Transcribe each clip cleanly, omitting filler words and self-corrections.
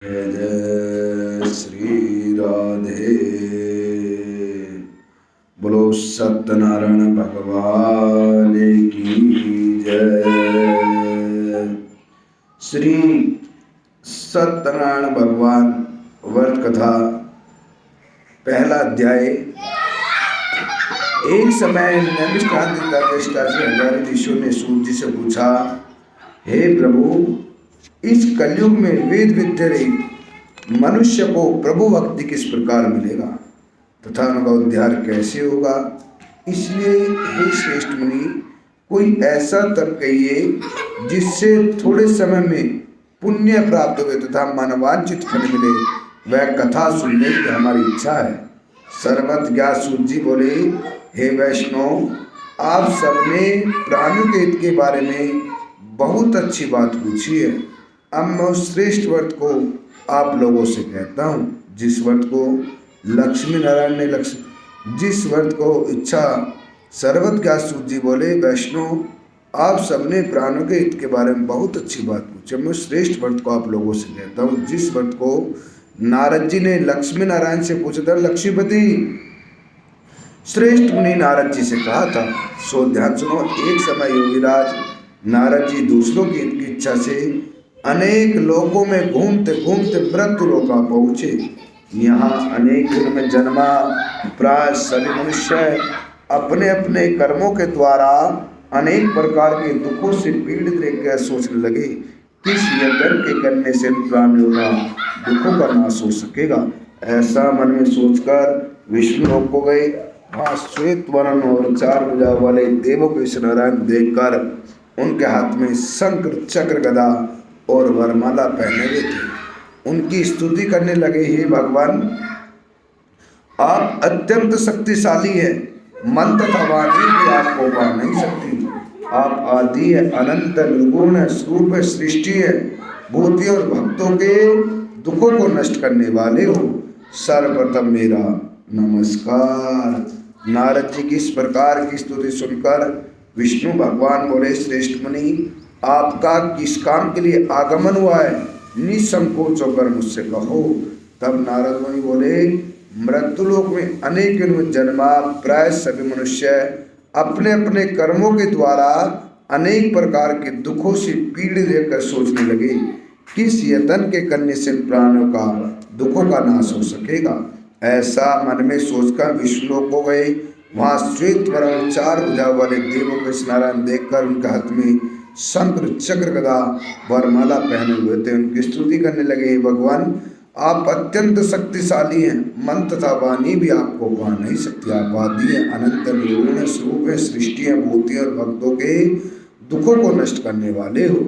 जय जय श्री राधे। बोलो सत्यनारायण भगवान की जय। श्री सत्यनारायण भगवान व्रत कथा पहला अध्याय। एक समय नैमिषारण्य का दृष्टाची हजारी ऋषियों ने सूत जी से पूछा, हे प्रभु, इस कलयुग में वेद विद्या रहित मनुष्य को प्रभु भक्ति किस प्रकार मिलेगा तथा उनका उद्धार कैसे होगा। इसलिए हे श्रेष्ठ मुनि, कोई ऐसा तप कहिए जिससे थोड़े समय में पुण्य प्राप्त हुए तथा मनवांचित फल मिले। वह कथा सुनने की हमारी इच्छा है। सर्वत ज्ञात सूत जी बोले, हे वैष्णव, आप सबने प्राणियों के हित के बारे में बहुत अच्छी बात पूछी है। अब मैं उस श्रेष्ठ व्रत को आप लोगों से कहता हूँ, जिस व्रत को लक्ष्मी नारायण ने जिस व्रत को इच्छा। सर्वत ज्ञात सूत जी बोले, वैष्णव, आप सबने प्राणों के हित के बारे में बहुत अच्छी बात पूछी। मैं उस श्रेष्ठ व्रत को आप लोगों से कहता हूँ, जिस व्रत को नारद जी ने लक्ष्मी नारायण से पूछा था। लक्ष्मीपति श्रेष्ठ मुनि नारद जी से कहा था, सो ध्यान सुनो। एक समय योगीराज नारद जी दूसरों की हित की इच्छा से अनेक लोकों में घूमते घूमते मृत्यु लोका पहुँचे। यहाँ अनेक में जन्मा प्राय सभी मनुष्य अपने अपने कर्मों के द्वारा अनेक प्रकार के दुखों से पीड़ित रहकर सोचने लगे, किस यत्न के करने से प्राणियों का दुखों का नाश हो सकेगा। ऐसा मन में सोचकर विष्णु लोक को गए। वहाँ श्वेत वर्ण और चार भुजा वाले देवों को श्री नारायण देखकर उनके हाथ में शंख चक्र गदा और वरमाला पहने हुए थे। उनकी स्तुति करने लगे, हे भगवान, आप अत्यंत शक्तिशाली हैं। मन तथा वाणी भी आपको पा नहीं सकती। आप आदि है, अनंत निर्गुण है, स्वरूप है, सृष्टि है, भूति और भक्तों के दुखों को नष्ट करने वाले हो। सर्वप्रथम मेरा नमस्कार। नारद जी की इस प्रकार की स्तुति सुनकर विष्णु भगवान बोले, श्रेष्ठ मुनि, आपका किस काम के लिए आगमन हुआ है, निसंकोच होकर मुझसे कहो। तब नारद मुनि बोले, मृत्युलोक में अनेक जन्मा प्राय सभी मनुष्य अपने अपने कर्मों के द्वारा अनेक प्रकार के दुखों से पीड़ित रहकर सोचने लगे, किस यत्न के करने से प्राणों का दुखों का नाश हो सकेगा। ऐसा मन में सोचकर विष्णु को गए। वहाँ श्वेत वर्ण चार भुजा वाले देवों को नारायण देखकर उनके हाथ में शंख चक्र गदा वरमाला पहने हुए थे। उनकी स्तुति करने लगे, हे भगवान, आप अत्यंत शक्तिशाली हैं। मन तथा वाणी भी आपको पा नहीं सकती। आप आदि है, अनंत निर्गुण है, स्वरूप है, सृष्टि है, भूति और भक्तों के दुखों को नष्ट करने वाले हो।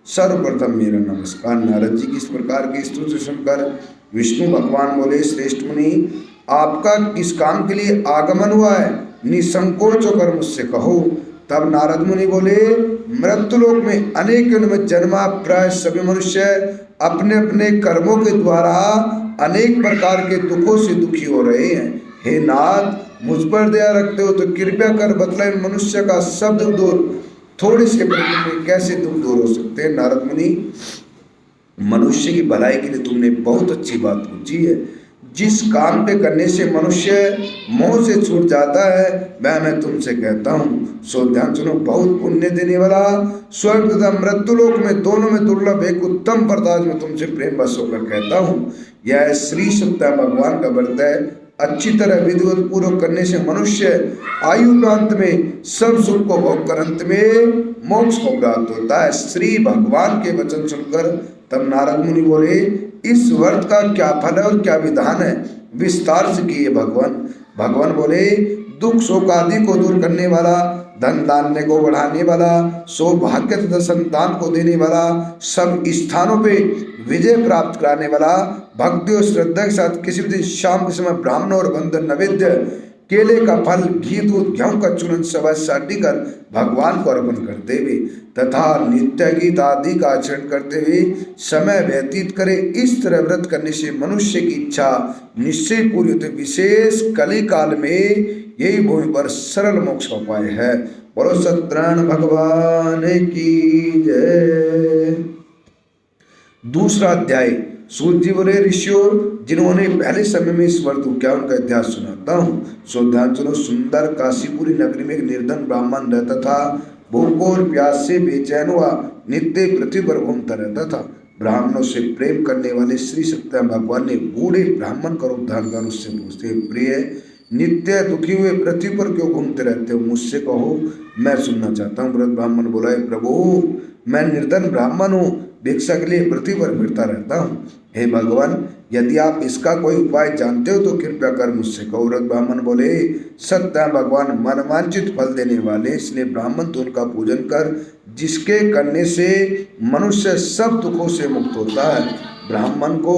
सर्वप्रथम मेरा नमस्कार। नारद जी की इस प्रकार की स्तुति सुनकर विष्णु भगवान बोले, श्रेष्ठ मुनि, आपका किस काम के लिए आगमन हुआ है, निसंकोच होकर मुझसे कहो। तब नारद मुनि बोले, मृत्युलोक में अनेक में जन्मा प्राय सभी मनुष्य अपने अपने कर्मों के द्वारा अनेक प्रकार के दुखों से दुखी हो रहे हैं। हे नाथ, मुझ पर दया रखते हो तो कृपया कर बतलाएं, मनुष्य का सब दुख दूर थोड़े से प्रयत्न में कैसे दुख दूर हो सकते हैं। नारद मुनि, मनुष्य की भलाई के लिए तुमने बहुत अच्छी बात पूछी है। जिस काम के करने से मनुष्य मोह से छूट जाता है, वह मैं तुमसे कहता हूँ, सो ध्यान सुनो। बहुत पुण्य देने वाला स्वर्ग तथा मृत्युलोक में दोनों में दुर्लभ एक उत्तम पदार्थ में तुमसे प्रेम बस होकर कहता हूँ। यह श्री सत्य भगवान का व्रत है। अच्छी तरह विधिवत पूर्वक करने से मनुष्य आयु प्रांत में सब सुख को भोग कर अंत में मोक्ष को प्राप्त होता है। श्री भगवान के वचन सुनकर तब नारद मुनि बोले, इस व्रत का क्या फल है और क्या विधान है, विस्तार से किए भगवान। भगवान बोले, दुख शोक आदि को दूर करने वाला, धन धान्य को बढ़ाने वाला, सौभाग्य तथा संतान को देने वाला, सब स्थानों पे विजय प्राप्त कराने वाला, भक्ति और श्रद्धा के साथ किसी भी दिन शाम के समय ब्राह्मण और बंधन नैवेद्य, केले का फल, घी, दूध, गेहूं का चूर्ण सब साटी कर भगवान को अर्पण करते हुए तथा नित्य गीत आदि का आचरण करते हुए समय व्यतीत करे। इस तरह व्रत करने से मनुष्य की इच्छा निश्चय पूरी होती। विशेष कली काल में यही भूमि पर सरल मोक्ष का उपाय है। बोलो सत्यनारायण भगवान की जय। दूसरा अध्याय सूत जी बोले, ऋषियों जिन्होंने पहले समय में इस व्रत को किया उनका इतिहास सुनाता हूँ। सो ध्यान सुनो। सुंदर काशीपुरी नगरी में एक निर्धन ब्राह्मण रहता था। भूख और प्यास से बेचैन हुआ नित्य पृथ्वी पर घूमता रहता था। ब्राह्मणों से प्रेम करने वाले श्री सत्यनारायण भगवान ने बूढ़े ब्राह्मण का रूप धारण कर उससे पूछते, प्रिय नित्य दुखी हुए पृथ्वी पर क्यों घूमते रहते हो, मुझसे कहो, मैं सुनना चाहता हूँ। वृद्ध ब्राह्मण बोला, प्रभु मैं निर्धन ब्राह्मण हूँ, भिक्षा के लिए पृथ्वी पर फिरता रहता हूँ। हे भगवान, यदि आप इसका कोई उपाय जानते हो तो कृपया कर मुझसे कहो। वृद्ध ब्राह्मण बोले, सत्य भगवान मनवांचित फल देने वाले, इसलिए ब्राह्मण तो उनका पूजन कर, जिसके करने से मनुष्य सब दुखों से मुक्त होता है। ब्राह्मण को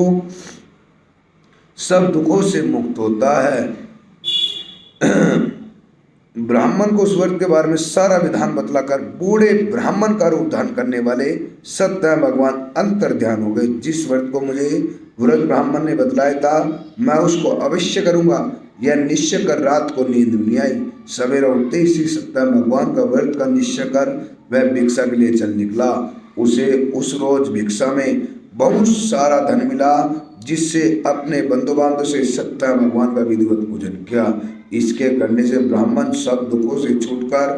सब दुखों से मुक्त होता है। ब्राह्मण को उस व्रत के बारे में सारा विधान बतलाकर बूढ़े ब्राह्मण का रूप धारण करने वाले सत्य भगवान अंतर ध्यान हो गए। जिस व्रत को मुझे वृद्ध ब्राह्मण ने बतलाया था मैं उसको अवश्य करूंगा, यह निश्चय कर रात को नींद नहीं आई। सवेरे उठते ही श्री सत्य भगवान का व्रत का निश्चय कर वह भिक्षा के लिए चल निकला। उसे उस रोज भिक्षा में बहुत सारा धन मिला, जिससे अपने बंधु बांधव से सत्य भगवान का विधिवत पूजन किया। इसके करने से ब्राह्मण सब दुखों से छूटकर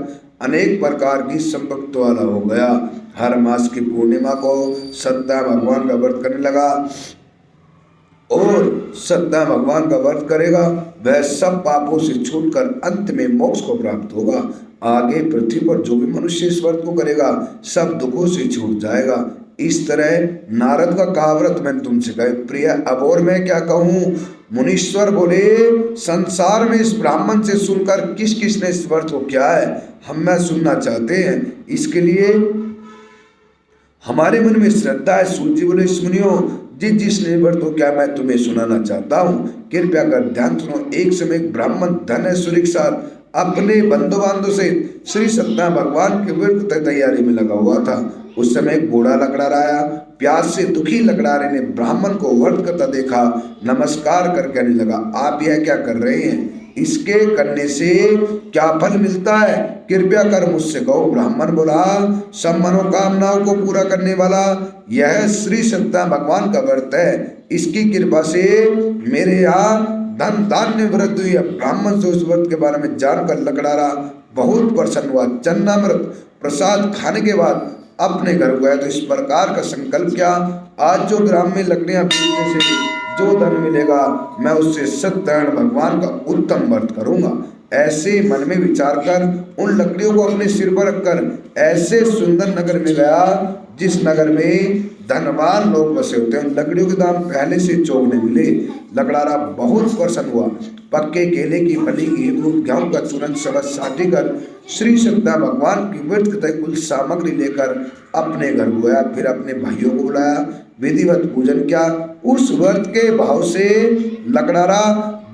अनेक प्रकार की संपत्ति वाला हो गया। हर मास की पूर्णिमा को सत्य भगवान का व्रत करने लगा और सत्य भगवान का व्रत करेगा वह सब पापों से छूटकर अंत में मोक्ष को प्राप्त होगा। आगे पृथ्वी पर जो भी मनुष्य इस व्रत को करेगा सब दुखों से छूट जाएगा। इस तरह नारद का कहा व्रत मैंने तुमसे कहे। प्रिय, अब और मैं क्या कहूँ। मुनीश्वर बोले, संसार में इस ब्राह्मण से सुनकर किस किस ने इस व्रत को किया है हम मैं सुनना चाहते हैं, इसके लिए हमारे मन में श्रद्धा है। सूत जी बोले, सुनियो, जिसने व्रत को क्या मैं तुम्हें सुनाना चाहता हूँ, कृपया कर ध्यान सुनो। एक समय एक ब्राह्मण धन ऐश्वर्य के साथ अपने बंधु बांधव से श्री सत्य भगवान के व्रत तैयारी में लगा हुआ था। उस समय एक बूढ़ा लकड़ारा आया। प्यास से दुखी लकड़ारे ने ब्राह्मण को व्रत करता देखा, नमस्कार कर कहने लगा, आप यह क्या कर रहे हैं, इसके करने से क्या फल मिलता है, कृपया कर मुझसे कहो। ब्राह्मण बोला, सब मनोकामनाओं को पूरा करने वाला यह श्री सत्य भगवान का व्रत है, इसकी कृपा से मेरे यहाँ धन धान्य वृद्धि हुई है। ब्राह्मण से उस व्रत के बारे में जानकर लकड़ारा बहुत प्रसन्न हुआ। चन्नामृत प्रसाद खाने के बाद अपने घर गया तो इस प्रकार का संकल्प किया, आज जो ग्राम में लकड़ियां बेचने से जो धन मिलेगा मैं उससे सत्यनारायण भगवान का उत्तम व्रत करूंगा। ऐसे मन में विचार कर उन लकड़ियों को अपने सिर पर रखकर ऐसे सुंदर नगर में गया जिस नगर में धनवान लोग बसे होते हैं। लकड़ियों के दाम पहले से चौगुने मिले। लकड़ारा बहुत प्रसन्न हुआ। पक्के केले की फली, गेहूं का चूरन, सबज साटी कर श्री सत्य भगवान की व्रत की कुल सामग्री लेकर अपने घर गया। फिर अपने भाइयों को बुलाया, विधिवत पूजन किया। उस व्रत के भाव से लकड़ारा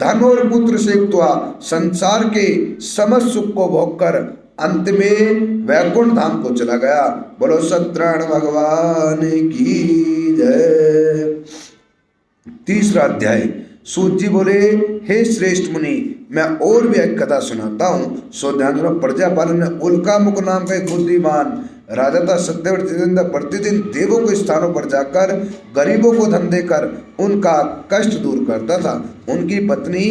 धन और पुत्र से युक्त हुआ। संसार के समस्त सुख को भोग कर अंत में वैकुंठ धाम को चला गया। बोलो सत्यनारायण भगवान की जय। तीसरा अध्याय। सूत जी बोले, हे श्रेष्ठ मुनि, मैं और भी एक कथा सुनाता हूँ, सो ध्यान दो। प्रजापालन में उल्का मुख नाम का एक बुद्धिमान राजा था। सत्यव्रत प्रतिदिन देवों के स्थानों पर जाकर गरीबों को धन देकर उनका कष्ट दूर करता था। उनकी पत्नी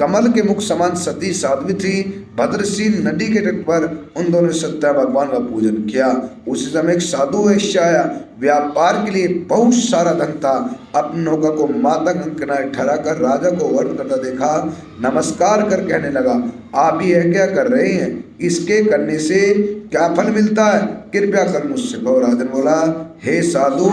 कमल के मुख समान सती साध्वी थी। भद्रशील नदी के तट पर उन दोनों सत्य भगवान का पूजन किया। उसी समय एक साधु वैश्य आया। व्यापार के लिए बहुत सारा धन था। अपने नौका को माता के किनारे ठहरा कर राजा को व्रत करता देखा, नमस्कार कर कहने लगा, आप यह क्या कर रहे हैं, इसके करने से क्या फल मिलता है, कृपया कर मुझसे कहो। राजन बोला, हे साधु,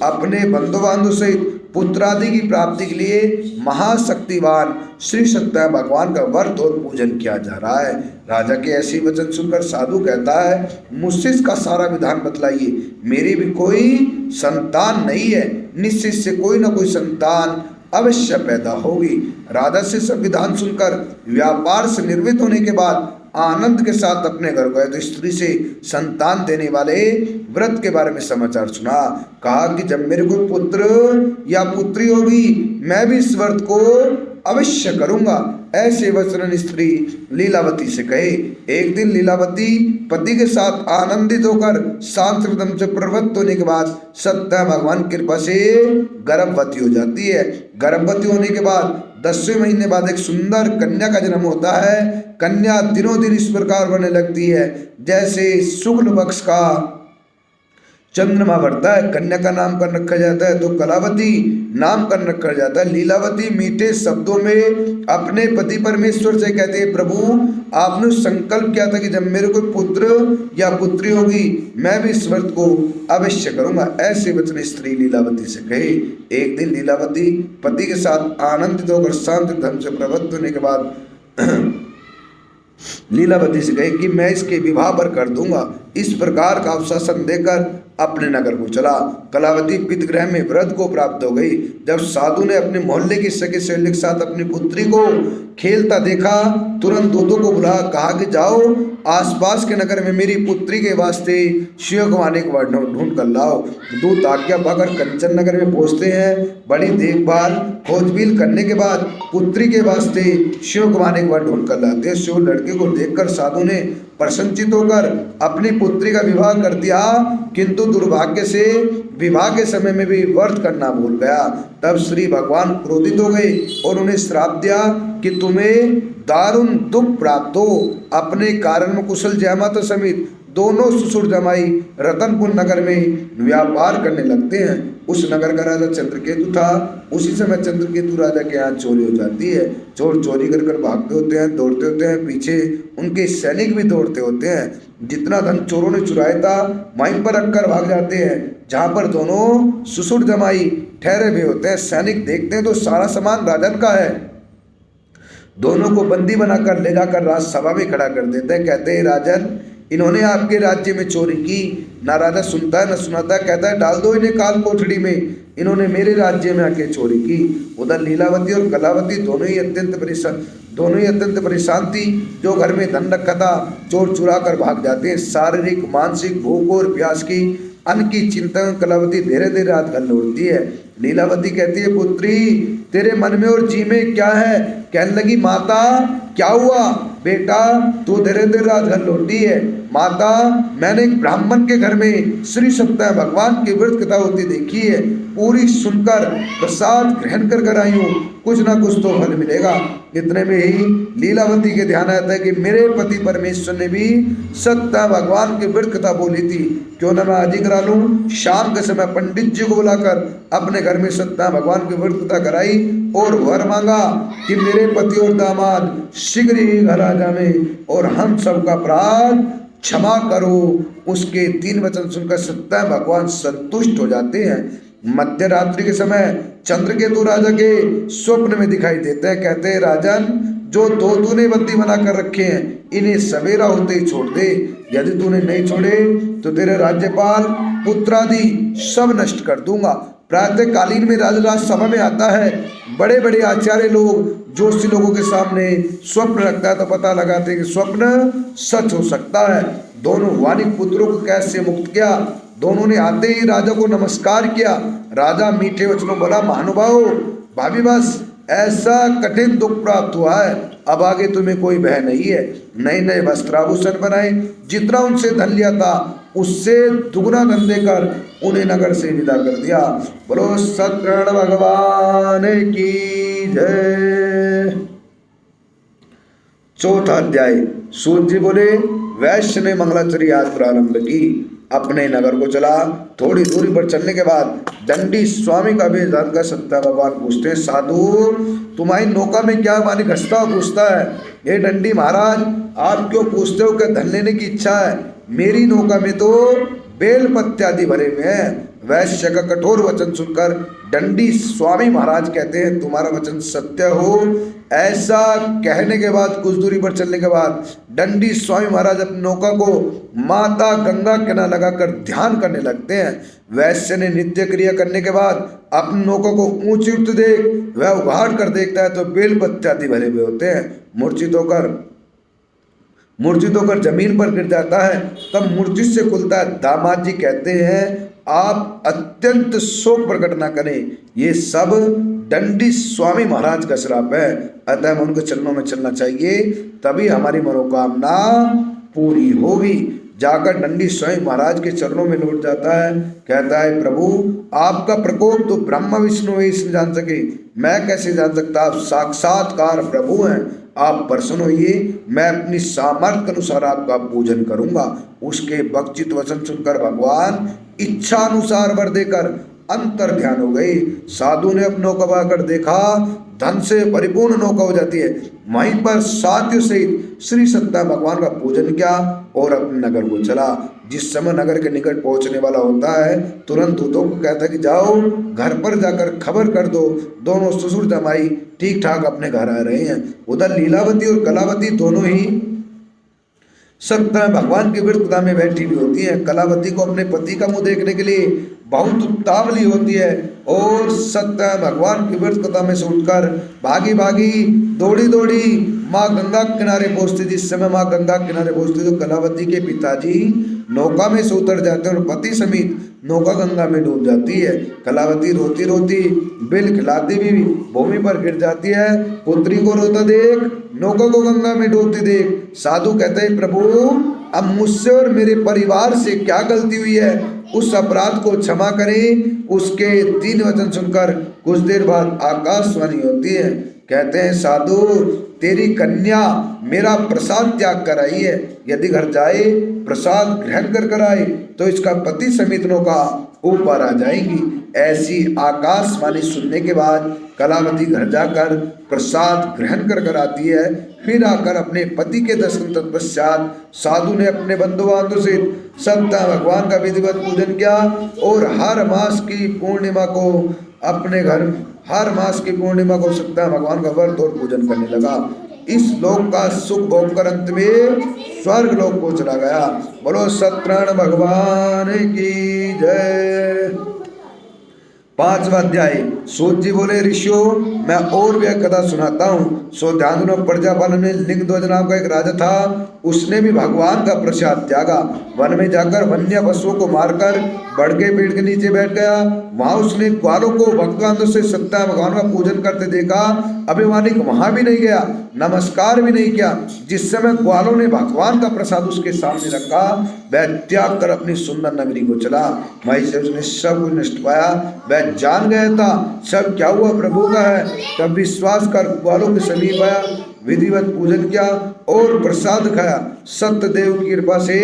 अपने बंधु बांधव सहित पुत्र आदि की प्राप्ति के लिए महाशक्तिवान श्री सत्य भगवान का व्रत और पूजन किया जा रहा है। राजा के ऐसे वचन सुनकर साधु कहता है, मुझसे इसका सारा विधान बतलाइए। मेरी भी कोई संतान नहीं है, निश्चित से कोई ना कोई संतान अवश्य पैदा होगी। राजा से सब विधान सुनकर व्यापार से निर्वित होने के बाद आनंद के साथ अपने घर गए तो स्त्री से संतान देने वाले व्रत के बारे में समाचार सुना। कहा कि जब मेरे को पुत्र या पुत्री होगी मैं भी इस व्रत को अवश्य करूंगा, ऐसे वचन स्त्री लीलावती से कहे। एक दिन लीलावती पति के साथ आनंदित होकर शांत हृदय से प्रवृत्त होने के बाद सत्य भगवान की कृपा से गर्भवती हो जाती है। गर्भवती होने के बाद 10वें महीने बाद एक सुंदर कन्या का जन्म होता है। कन्या दिनों दिन इस प्रकार बनने लगती है जैसे शुक्ल पक्ष का चंद्रमा बढ़ता है। कन्या का नामकरण रखा जाता है तो कलावती नामकरण रखा जाता है। लीलावती मीठे शब्दों में अपने पति परमेश्वर से कहते हैं, प्रभु आपने संकल्प किया था कि जब मेरे कोई पुत्र या पुत्री होगी मैं भी इस व्रत को अवश्य करूंगा, ऐसे वचन स्त्री लीलावती से कहे। एक दिन लीलावती पति के साथ आनंदित होकर शांत ढंग से प्रवृत्त होने के बाद लीलावती से कहे कि मैं इसके विवाह पर कर दूंगा। इस प्रकार का आश्वासन देकर अपने नगर को चला। कलावती पितृगृह में व्रत को प्राप्त हो गई। जब साधु ने अपने मोहल्ले की सखी सहेली के साथ अपनी पुत्री को खेलता देखा, तुरंत दूतों को बुला कहा कि जाओ आसपास के नगर में मेरी पुत्री के वास्ते शिव कुमार को ढूंढ कर लाओ। दूत आज्ञा पाकर कंचन नगर में पहुंचते हैं। बड़ी देखभाल खोजबीन करने के बाद पुत्री के वास्ते शिव कुमार एक बार ढूंढ कर लाते हैं। शिव लड़के को देखकर साधु ने प्रसन्नचित होकर अपनी पुत्री का विवाह कर दिया, किंतु दुर्भाग्य से विवाह के समय में भी व्रत करना भूल गया। तब श्री भगवान क्रोधित हो गए और उन्हें श्राप दिया कि तुम्हें दारुण दुख प्राप्त हो। अपने कारण कुशल जयमाता समेत दोनों ससुर जमाई रतनपुर नगर में व्यापार करने लगते हैं। उस नगर का राजा चंद्रकेतु था। उसी समय चंद्रकेतु राजा के यहाँ चोरी हो जाती है। चोर चोरी कर कर भागते होते हैं, दौड़ते होते हैं, पीछे उनके सैनिक भी दौड़ते होते हैं। जितना धन चोरों ने चुराया था वहीं पर रखकर भाग जाते हैं जहाँ पर दोनों ससुर जमाई ठहरे हुए होते हैं। सैनिक देखते हैं तो सारा सामान राजन का है। दोनों को बंदी बनाकर ले जाकर राजसभा में खड़ा कर देते हैं। कहते हैं राजन इन्होंने आपके राज्य में चोरी की। ना राजा सुनता है न सुनाता है, कहता है डाल दो इन्हें काल कोठड़ी में, इन्होंने मेरे राज्य में आके चोरी की। उधर लीलावती और कलावती दोनों ही अत्यंत परेशान थी। जो घर में धन रखा था चोर चुरा कर भाग जाते हैं। शारीरिक मानसिक भूख और प्यास की अन्न की चिंता में कलावती धीरे धीरे रात घर लौटती है। लीलावती कहती है पुत्री तेरे मन में और जी में क्या है? कहने लगी माता क्या हुआ? बेटा तू धीरे धीरे रात घर लौटी है। माता मैंने एक ब्राह्मण के घर में श्री सत्य भगवान की व्रत कथा होती देखी है, पूरी सुनकर प्रसाद ग्रहण कर आई हूँ, कुछ ना कुछ तो फल मिलेगा। इतने में ही लीलावती के ध्यान आता है कि मेरे पति परमेश्वर ने भी सत्य भगवान की व्रत कथा बोली थी, क्यों ना मैं आज ही करा लूँ। शाम के समय पंडित जी को बुलाकर अपने घर में सत्य भगवान की व्रत कथा कराई और वर मांगा कि मेरे पति और दामाद शीघ्र ही घर आ जावे और हम सबका अपराध क्षमा करो। उसके 3 वचन सुनकर सत्य भगवान संतुष्ट हो जाते हैं। मध्य रात्रि के समय चंद्रकेतु राजा के स्वप्न में दिखाई देते हैं। कहते हैं राजन जो 2 तूने बंदी बना कर रखे हैं इन्हें सवेरा होते ही छोड़ दे, यदि तूने नहीं छोड़े तो तेरे राज्यपाल पुत्रादि सब नष्ट कर दूंगा। प्रातः कालीन में राजराज सभा में आता है। बड़े बड़े आचार्य लोग जोशी लोगों के सामने स्वप्न रखता है तो पता लगाते हैं कि स्वप्न सच हो सकता है। दोनों वानिक पुत्रों को कैसे मुक्त किया। दोनों ने आते ही राजा को नमस्कार किया। राजा मीठे वचनों बोला महानुभाव भाभी बस ऐसा कठिन दुख प्राप्त हुआ है, अब आगे तुम्हें कोई भय नहीं है। नए नए वस्त्राभूषण बनाए, जितना उनसे धन लिया था उससे दुगना धन देकर उन्हें नगर से विदा कर दिया। बोलो सत्यनारायण भगवान की जय। चौथा अध्याय। सूर्य जी बोले वैश्य ने मंगलाचरी आज प्रारंभ की, अपने नगर को चला। थोड़ी दूरी पर चलने के बाद दंडी स्वामी का वेश धारण कर सत्य भगवान पूछते हैं साधु तुम्हारी नौका में क्या पानी घसता हुआ पूछता है। ये दंडी महाराज आप क्यों पूछते हो क्या धन लेने की इच्छा है? मेरी नौका में तो बेल पत्यादि भरे हुए हैं। वैश्य का कठोर वचन सुनकर दंडी स्वामी महाराज कहते हैं तुम्हारा वचन सत्य हो। ऐसा कहने के बाद कुछ दूरी पर चलने के बाद दंडी स्वामी महाराज अपनी नौका को माता गंगा के किनारे लगाकर ध्यान करने लगते हैं। वैश्य ने नित्य क्रिया करने के बाद अपनी नौका को ऊंची उठते देख वह उघाड़ कर देखता है तो बेल पत्यादि भरे हुए होते हैं। मूर्छित होकर जमीन पर गिर जाता है। तब मूर्छित से खुलता है। दामाद जी कहते हैं आप अत्यंत शोक प्रकट न करें, ये सब दंडी स्वामी महाराज का श्राप है, अतः हम उनके चरणों में चलना चाहिए, तभी हमारी मनोकामना पूरी होगी। जाकर दंडी स्वामी महाराज के चरणों में लौट जाता है, कहता है प्रभु आपका प्रकोप तो ब्रह्मा विष्णु इस जान सके, मैं कैसे जान सकता, आप साक्षात्कार प्रभु हैं, आप प्रसन्न होइए, मैं अपनी सामर्थ्य अनुसार आपका पूजन करूंगा। उसके वक्चित वचन सुनकर भगवान इच्छा अनुसार वर देकर अंतर ध्यान हो गई। साधु ने अपनी नौका बहाकर देखा, धन से परिपूर्ण नौका हो जाती है। वहीं पर साथियों सहित श्री सत्य भगवान का पूजन किया और अपने नगर को चला। जिस समय नगर के निकट पहुंचने वाला होता है, तुरंत दूतों को कहता है कि जाओ घर पर जाकर खबर कर दो, दोनों ससुर जमाई ठीक ठाक अपने घर आ रहे हैं। उधर लीलावती और कलावती दोनों ही सत्य भगवान के वृत्तता में बैठी हुई होती है। कलावती को अपने पति का मुंह देखने के लिए बहुत उतावली होती है और सत्य भगवान की वृत्तता में से उठकर भागी भागी दौड़ी दौड़ी माँ गंगा के किनारे पहुंचती। जिस समय माँ गंगा के किनारे पहुंचती तो कलावती के पिताजी नौका में से उतर जाते हैं और पति समेत नौका गंगा में डूब जाती है। कलावती रोती रोती बिल खिलाती भी भूमि पर गिर जाती है। पुत्री को रोता देख, नौका को गंगा में डूबती देख साधु कहते हैं प्रभु अब मुझसे और मेरे परिवार से क्या गलती हुई है, उस अपराध को क्षमा करें। उसके 3 वचन सुनकर कुछ देर बाद आकाशवाणी होती है, कहते हैं साधु तेरी कन्या मेरा प्रसाद त्याग कर आई है, यदि घर जाए प्रसाद ग्रहण कर आए तो इसका पति समेत नौका ऊपर आ जाएंगी। ऐसी आकाशवाणी सुनने के बाद कलावती घर जाकर प्रसाद ग्रहण कर आती है। फिर आकर अपने पति के दर्शन तत्पश्चात साधु ने अपने बंधु बांधव से सत्य भगवान का विधिवत पूजन किया और हर मास की पूर्णिमा को सत्य भगवान का व्रत और पूजन करने लगा। इस लोक का सुख भोग कर अंत में स्वर्ग लोक को चला गया। बोलो सत्यनारायण भगवान की जय। 5वां अध्याय। सूत जी बोले ऋषियों मैं और भी एक कथा सुनाता हूँ। सो ध्यान दो, प्रजापालन में लिंगध्वज नाम का एक राजा था, उसने भी भगवान का प्रसाद त्यागा। वन में जाकर वन्य पशुओं को मारकर बड़ के पेड़ के नीचे बैठ गया। वहां उसने ग्वालों को भक्तों से सत्य भगवान का पूजन करते देखा। अभिमानिक वहां भी नहीं गया, नमस्कार भी नहीं किया। जिस समय ग्वालों ने भगवान का प्रसाद उसके सामने रखा, वह त्याग कर अपनी सुंदर नगरी को चला। वहीं से उसने सब कुछ नष्ट पाया। वह जान गया था सब क्या हुआ प्रभु का है। तब विश्वास कर ग्वालों के समीप आया, विधिवत पूजन किया और प्रसाद खाया। सत्यदेव की कृपा से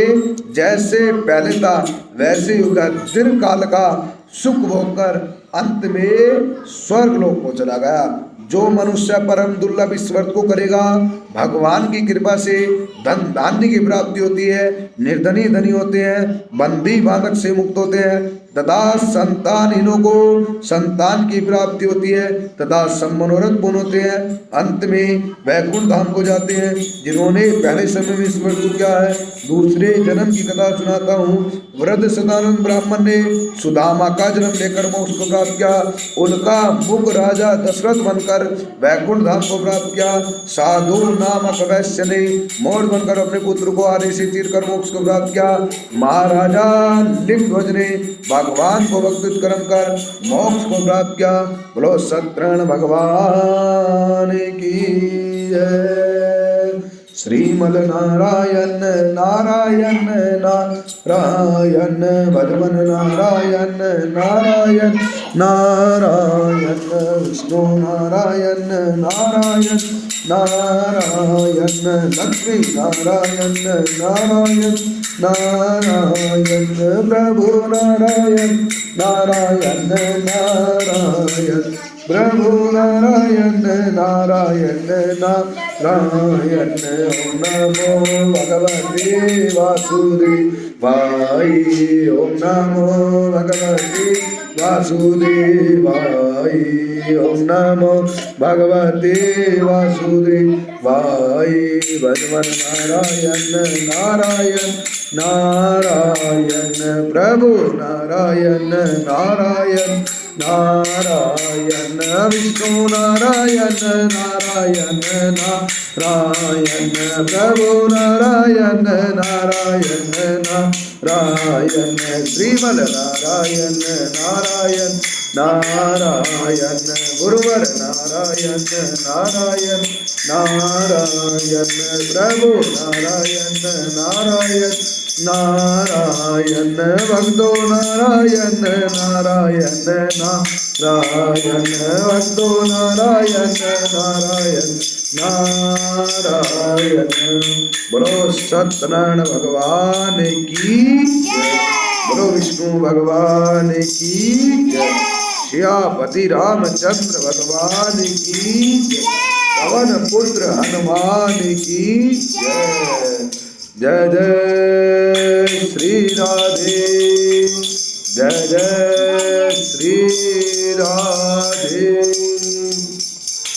जैसे पहले था वैसे ही दीर्घ काल का सुख भोग कर अंत में स्वर्ग लोक को चला गया। जो मनुष्य परम दुर्लभ इस व्रत को करेगा, भगवान की कृपा से धन धान्य की प्राप्ति होती है, निर्धनी धनी होते हैं, बंदी बाधक से मुक्त होते हैं, तथा संतानहीनों को संतान की प्राप्ति होती है, तथा सब मनोरथ पूर्ण होते हैं। अंत में वैकुंठ धाम को जाते हैं। जिन्होंने पहले समय में इस व्रत को किया है, दूसरे जन्म की कथा सुनाता हूँ। वृद्ध सदानंद ब्राह्मण ने सुदामा का जन्म लेकर मोक्ष को प्राप्त किया। उनका मुख राजा दशरथ बनकर वैकुंठ धाम को प्राप्त किया। साधु नामक वैश्य ने मोर बनकर अपने पुत्र को आरे से तीर कर मोक्ष को प्राप्त किया। महाराजा लिंगध्वज ने भगवान को भक्ति कर्म कर मोक्ष को प्राप्त किया। बोलो सत्यनारायण भगवान की जय। श्रीमद नारायण नारायण नारायण भगवन नारायण नारायण नारायण विष्णु नारायण नारायण नारायण लक्ष्मी नारायण नारायण नारायण प्रभु नारायण नारायण नारायण प्रभु नारायण नारायण नारायण। ओम नमो भगवते वासुदेवाय। ओम नमो भगवते वासुदेवाय। ओम नमो भगवते वासुदेवाय। भगवान नारायण नारायण नारायण प्रभु नारायण नारायण नारायण विष्णु नारायण नारायण नारायण प्रभु नारायण नारायण नारायण नारायण श्रीमल नारायण नारायण नारायण गुरुवर नारायण नारायण नारायण प्रभु नारायण नारायण नारायण भक्तो नारायण नारायण नारायण भक्तो नारायण नारायण नारायण। बोलो सत्यनारायण भगवान की जय। बोलो विष्णु भगवान की जय। सियापति रामचंद्र भगवान की जय। पवन पुत्र हनुमान की जय। जय जय श्री राधे, जय जय